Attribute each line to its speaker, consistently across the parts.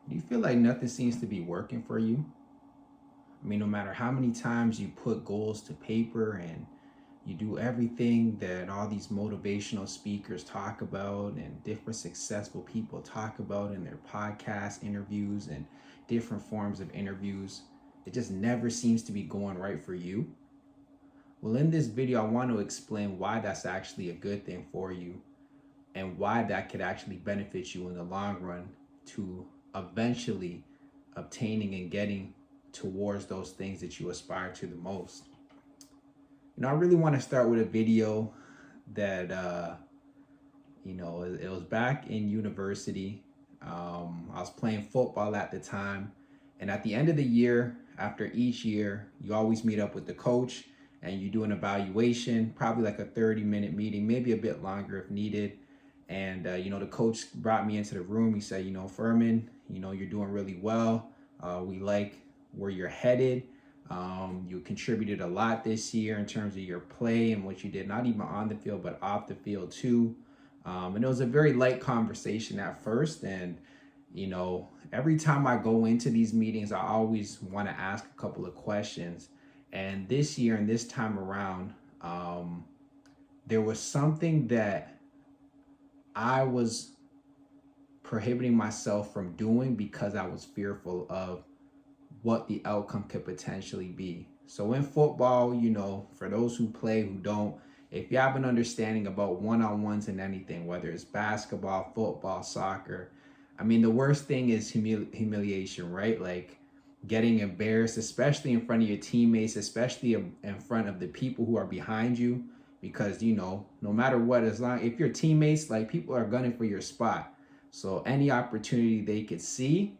Speaker 1: Do you feel like nothing seems to be working for you? I mean, no matter how many times you put goals to paper and you do everything that all these motivational speakers talk about and different successful people talk about in their podcast interviews and different forms of interviews, it just never seems to be going right for you. Well, in this video, I want to explain why that's actually a good thing for you and why that could actually benefit you in the long run to eventually obtaining and getting towards those things that you aspire to the most. I really want to start with a video that it was back in university. I was playing football at the time, and at the end of the year, after each year, you always meet up with the coach and you do an evaluation, probably like a 30-minute meeting, maybe a bit longer if needed. And the coach brought me into the room. He said, Furman, you're doing really well. We like where you're headed. You contributed a lot this year in terms of your play and what you did, not even on the field, but off the field too. And it was a very light conversation at first. And, every time I go into these meetings, I always want to ask a couple of questions. And this year and this time around, there was something that I was prohibiting myself from doing because I was fearful of what the outcome could potentially be. So in football, for those who play, who don't, if you have an understanding about one-on-ones in anything, whether it's basketball, football, soccer, I mean, the worst thing is humiliation, right? Like getting embarrassed, especially in front of your teammates, especially in front of the people who are behind you, because, no matter what, as long if your teammates, like people are gunning for your spot. So any opportunity they could see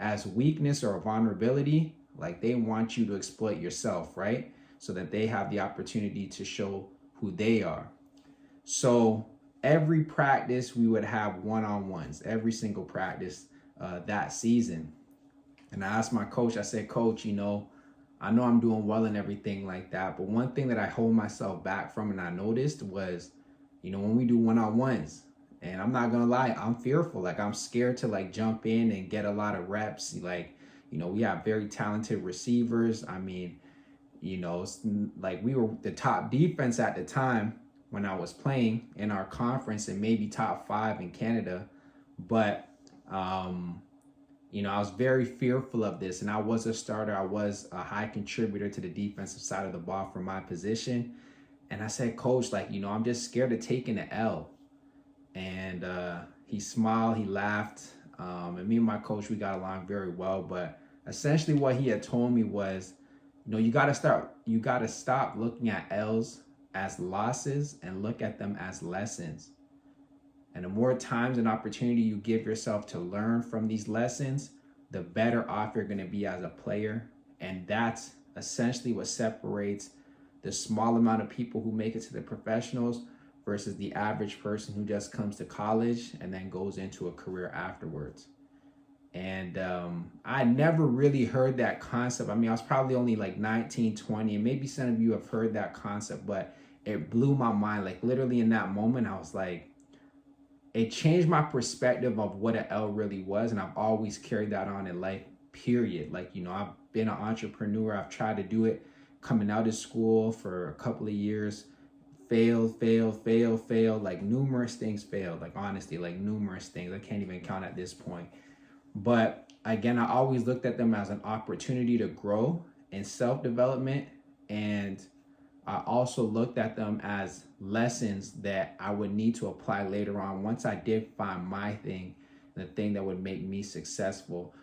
Speaker 1: as weakness or vulnerability, like they want you to exploit yourself, right? So that they have the opportunity to show who they are. So every practice we would have one-on-ones, every single practice that season. And I asked my coach, I said, Coach, I know I'm doing well and everything like that, but one thing that I hold myself back from and I noticed was, when we do one-on-ones, and I'm not gonna lie, I'm fearful. Like I'm scared to like jump in and get a lot of reps. Like, we have very talented receivers. I mean, like we were the top defense at the time when I was playing in our conference and maybe top 5 in Canada. But I was very fearful of this, and I was a starter. I was a high contributor to the defensive side of the ball for my position. And I said, Coach, like, I'm just scared of taking the L. And he smiled, he laughed. And me and my coach, we got along very well. But essentially what he had told me was, you got to stop looking at L's as losses and look at them as lessons. And the more times and opportunity you give yourself to learn from these lessons, the better off you're going to be as a player. And that's essentially what separates the small amount of people who make it to the professionals versus the average person who just comes to college and then goes into a career afterwards. And I never really heard that concept. I mean, I was probably only like 19, 20, and maybe some of you have heard that concept, but it blew my mind. Like literally in that moment, I was like, it changed my perspective of what an L really was. And I've always carried that on in life, period. Like, I've been an entrepreneur. I've tried to do it coming out of school for a couple of years. Failed. Like numerous things failed. Like honestly, like numerous things. I can't even count at this point. But again, I always looked at them as an opportunity to grow in self-development. And I also looked at them as lessons that I would need to apply later on once I did find my thing, the thing that would make me successful,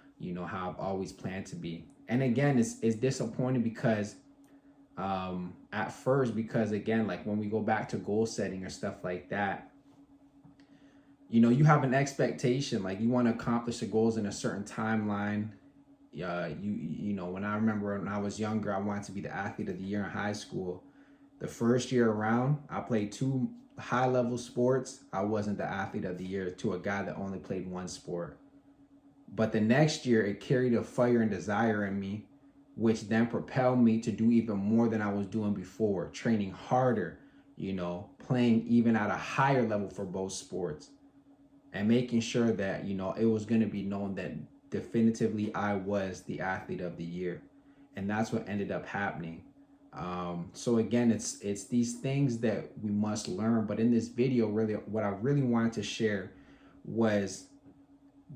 Speaker 1: how I've always planned to be. And again, it's disappointing because at first, because again, like when we go back to goal setting or stuff like that, you have an expectation, like you want to accomplish the goals in a certain timeline. When I remember when I was younger, I wanted to be the athlete of the year in high school. The first year around, I played 2 high-level sports. I wasn't the athlete of the year to a guy that only played 1 sport. But the next year, it carried a fire and desire in me, which then propelled me to do even more than I was doing before, training harder, playing even at a higher level for both sports, and making sure that, it was going to be known that definitively I was the athlete of the year. And that's what ended up happening. So again, it's these things that we must learn. But in this video, really, what I really wanted to share was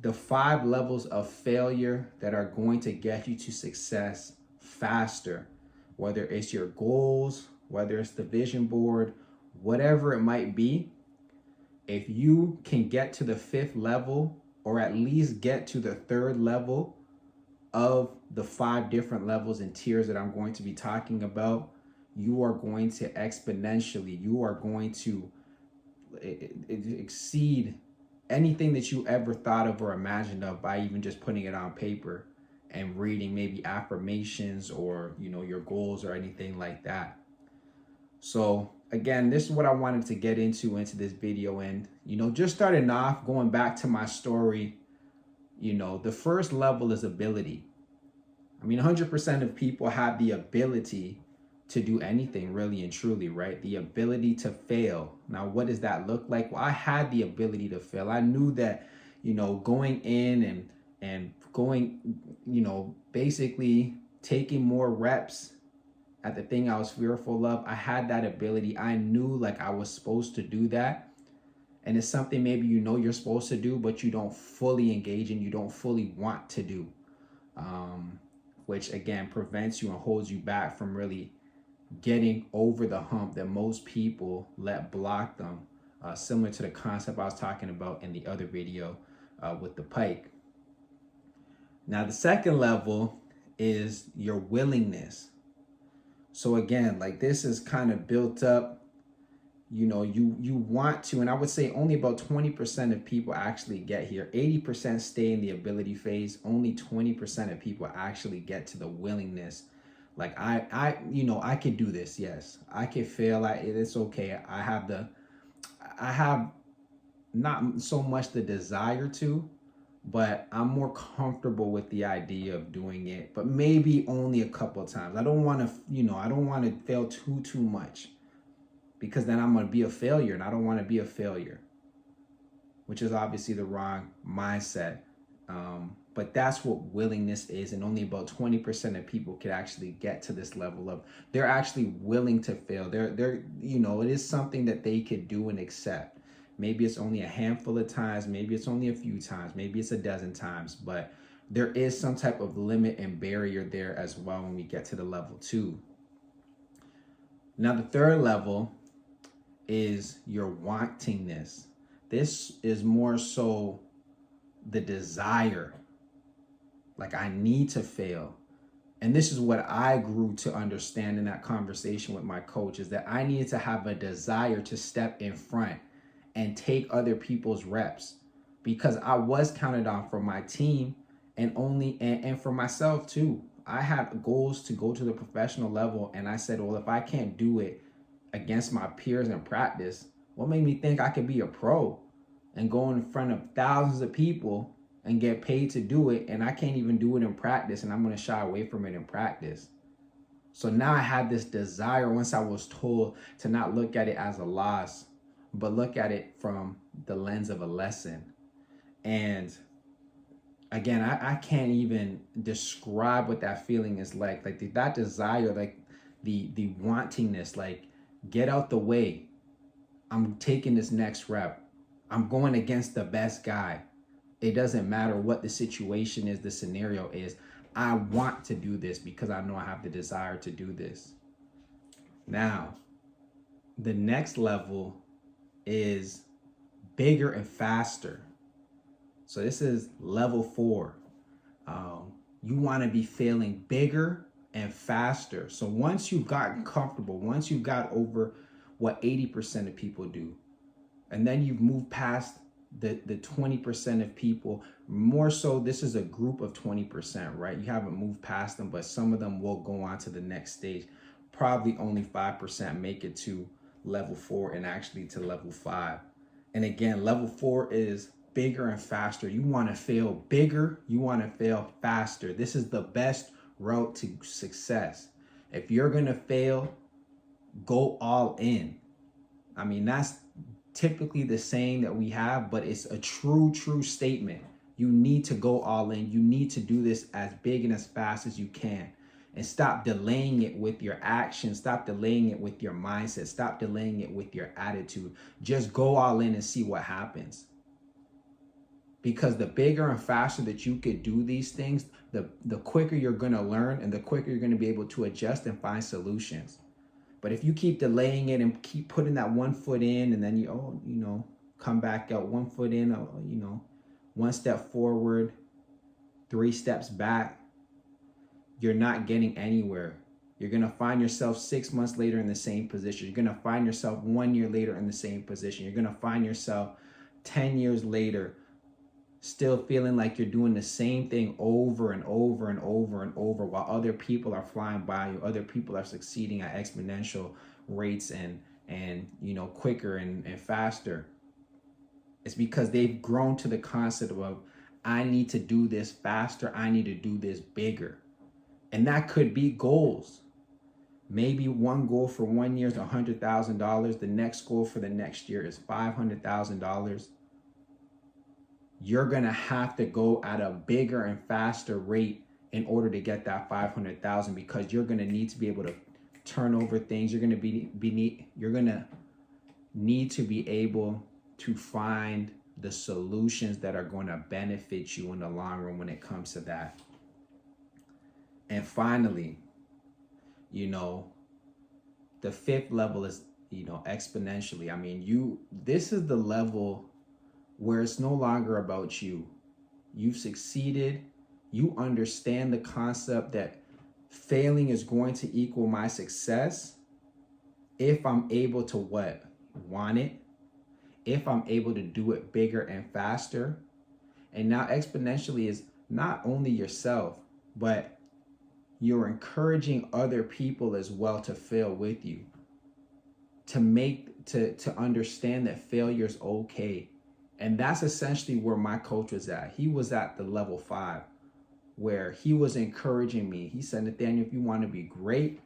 Speaker 1: the 5 levels of failure that are going to get you to success faster, whether it's your goals, whether it's the vision board, whatever it might be. If you can get to the 5th level, or at least get to the 3rd level of the 5 different levels and tiers that I'm going to be talking about, you are going to exponentially, you are going to exceed anything that you ever thought of or imagined of by even just putting it on paper and reading maybe affirmations or, you know, your goals or anything like that. So again, this is what I wanted to get into this video. And, you know, just starting off, going back to my story, you know, the first level is ability. I mean, 100% of people have the ability to do anything, really and truly, right? The ability to fail. Now, what does that look like? Well, I had the ability to fail. I knew that, you know, going in and going, you know, basically taking more reps at the thing I was fearful of, I had that ability. I knew like I was supposed to do that. And it's something maybe you know you're supposed to do, but you don't fully engage in, you don't fully want to do, which again prevents you and holds you back from really getting over the hump that most people let block them, similar to the concept I was talking about in the other video with the pike. Now, the second level is your willingness. So again, like this is kind of built up, you know, you want to, and I would say only about 20% of people actually get here. 80% stay in the ability phase. Only 20% of people actually get to the willingness. Like you know, I could do this. Yes, I could fail. It's okay. I have not so much the desire to, but I'm more comfortable with the idea of doing it, but maybe only a couple of times. I don't want to, you know, I don't want to fail too much, because then I'm going to be a failure, and I don't want to be a failure, which is obviously the wrong mindset. But that's what willingness is, and only about 20% of people can actually get to this level of, they're actually willing to fail. They're you know, it is something that they could do and accept. Maybe it's only a handful of times, maybe it's only a few times, maybe it's a dozen times, but there is some type of limit and barrier there as well when we get to the level 2. Now, the third level is your wantingness. This is more so the desire. Like, I need to fail. And this is what I grew to understand in that conversation with my coach, is that I needed to have a desire to step in front and take other people's reps, because I was counted on for my team and for myself too. I had goals to go to the professional level, and I said, well, if I can't do it against my peers in practice, what made me think I could be a pro and go in front of thousands of people and get paid to do it, and I can't even do it in practice, and I'm going to shy away from it in practice? So now I had this desire, once I was told to not look at it as a loss, but look at it from the lens of a lesson. And again, I can't even describe what that feeling is like. Like that desire, like the wantingness, like, get out the way. I'm taking this next rep. I'm going against the best guy. It doesn't matter what the situation is, the scenario is. I want to do this because I know I have the desire to do this. Now, the next level is bigger and faster. So this is level 4. You want to be failing bigger and faster. So once you've gotten comfortable, once you've got over what 80% of people do, and then you've moved past the 20% of people, more so this is a group of 20%, right? You haven't moved past them, but some of them will go on to the next stage. Probably only 5% make it to level 4 and actually to level 5. And again, level 4 is bigger and faster. You want to fail bigger, you want to fail faster. This is the best route to success. If you're going to fail, go all in. I mean, that's typically the saying that we have, but it's a true statement. You need to go all in. You need to do this as big and as fast as you can. And stop delaying it with your actions. Stop delaying it with your mindset. Stop delaying it with your attitude. Just go all in and see what happens. Because the bigger and faster that you could do these things, the quicker you're going to learn, and the quicker you're going to be able to adjust and find solutions. But if you keep delaying it and keep putting that 1 foot in, and then you come back out, 1 foot in, 1 step forward, 3 steps back, you're not getting anywhere. You're going to find yourself 6 months later in the same position. You're going to find yourself 1 year later in the same position. You're going to find yourself 10 years later still feeling like you're doing the same thing over and over and over and over, while other people are flying by you. Other people are succeeding at exponential rates and quicker and faster. It's because they've grown to the concept of, I need to do this faster. I need to do this bigger. And that could be goals. Maybe one goal for 1 year is $100,000. The next goal for the next year is $500,000. You're going to have to go at a bigger and faster rate in order to get that 500,000, because you're going to need to be able to turn over things. You're going to need to be able to find the solutions that are going to benefit you in the long run when it comes to that. And finally, the fifth level is, exponentially. I mean, this is the level where it's no longer about you. You've succeeded. You understand the concept that failing is going to equal my success if I'm able to want it, if I'm able to do it bigger and faster. And now exponentially is not only yourself, but you're encouraging other people as well to fail with you, to understand that failure is okay. And that's essentially where my coach was at. He was at the level 5, where he was encouraging me. He said, Nathaniel, if you want to be great,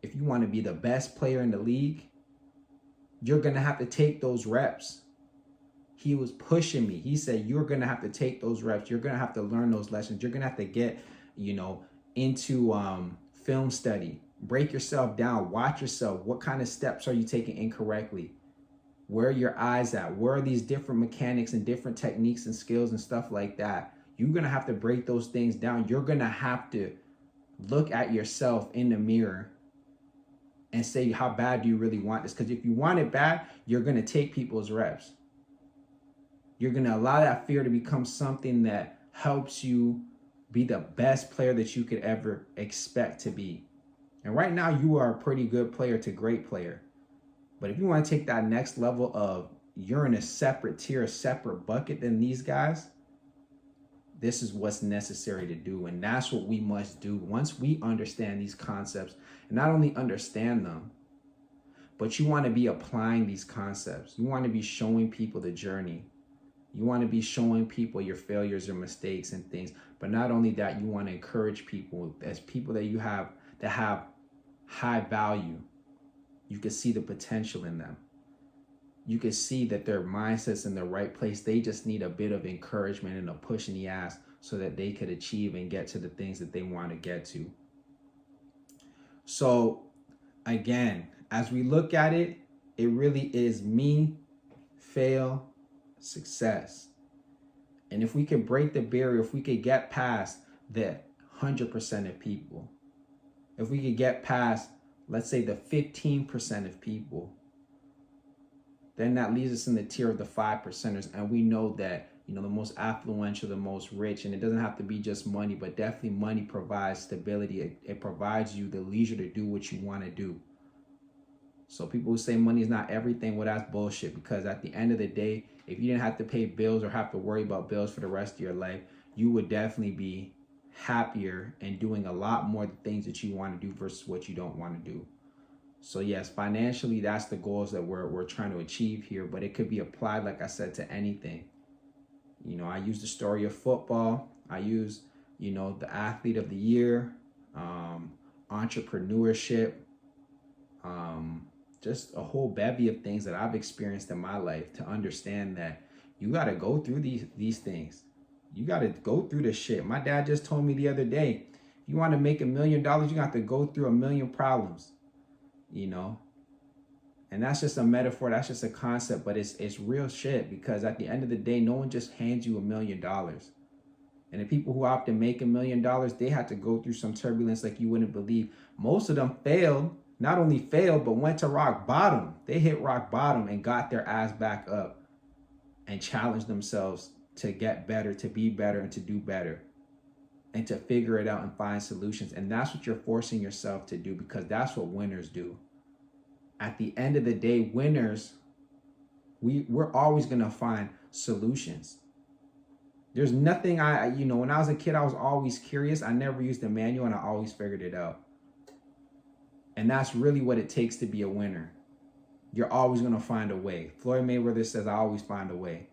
Speaker 1: if you want to be the best player in the league, you're going to have to take those reps. He was pushing me. He said, you're going to have to take those reps. You're going to have to learn those lessons. You're going to have to get, into film study. Break yourself down. Watch yourself. What kind of steps are you taking incorrectly? Where are your eyes at? Where are these different mechanics and different techniques and skills and stuff like that? You're going to have to break those things down. You're going to have to look at yourself in the mirror and say, how bad do you really want this? Because if you want it bad, you're going to take people's reps. You're going to allow that fear to become something that helps you be the best player that you could ever expect to be. And right now, you are a pretty good player to great player. But if you want to take that next level of you're in a separate tier, a separate bucket than these guys, this is what's necessary to do. And that's what we must do. Once we understand these concepts, and not only understand them, but you want to be applying these concepts. You want to be showing people the journey. You want to be showing people your failures or mistakes and things. But not only that, you want to encourage people as people that you have that have high value. You can see the potential in them. You can see that their mindset's in the right place. They just need a bit of encouragement and a push in the ass so that they could achieve and get to the things that they want to get to. So again, as we look at it, it really is me, fail, success. And if we could break the barrier, if we could get past the 100% of people, if we could get past, let's say, the 15% of people, then that leaves us in the tier of the 5%ers. And we know that, the most affluential, the most rich, and it doesn't have to be just money, but definitely money provides stability. It provides you the leisure to do what you want to do. So people who say money is not everything, well, that's bullshit, because at the end of the day, if you didn't have to pay bills or have to worry about bills for the rest of your life, you would definitely be happier and doing a lot more things that you want to do versus what you don't want to do. So yes, financially, that's the goals that we're trying to achieve here, but it could be applied, like I said, to anything. I use the story of football. I use, the athlete of the year, entrepreneurship, just a whole bevy of things that I've experienced in my life to understand that You got to go through these things. You got to go through the shit. My dad just told me the other day, if you want to make $1 million, you got to go through 1,000,000 problems, you know? And that's just a metaphor. That's just a concept, but it's real shit, because at the end of the day, no one just hands you $1 million. And the people who opt to make $1 million, they had to go through some turbulence like you wouldn't believe. Most of them failed, not only failed, but went to rock bottom. They hit rock bottom and got their ass back up and challenged themselves to get better, to be better, and to do better, and to figure it out and find solutions. And that's what you're forcing yourself to do, because that's what winners do. At the end of the day, winners, we're always going to find solutions. There's nothing when I was a kid, I was always curious. I never used a manual, and I always figured it out. And that's really what it takes to be a winner. You're always going to find a way. Floyd Mayweather says, I always find a way.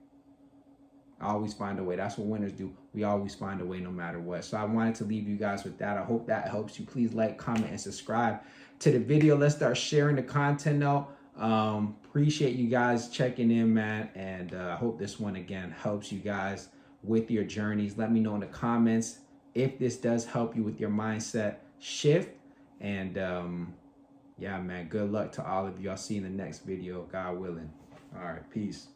Speaker 1: I always find a way. That's what winners do. We always find a way no matter what. So I wanted to leave you guys with that. I hope that helps you. Please like, comment, and subscribe to the video. Let's start sharing the content now. Appreciate you guys checking in, man. And I hope this one, again, helps you guys with your journeys. Let me know in the comments if this does help you with your mindset shift. And yeah, man, good luck to all of you. I'll see you in the next video, God willing. All right, peace.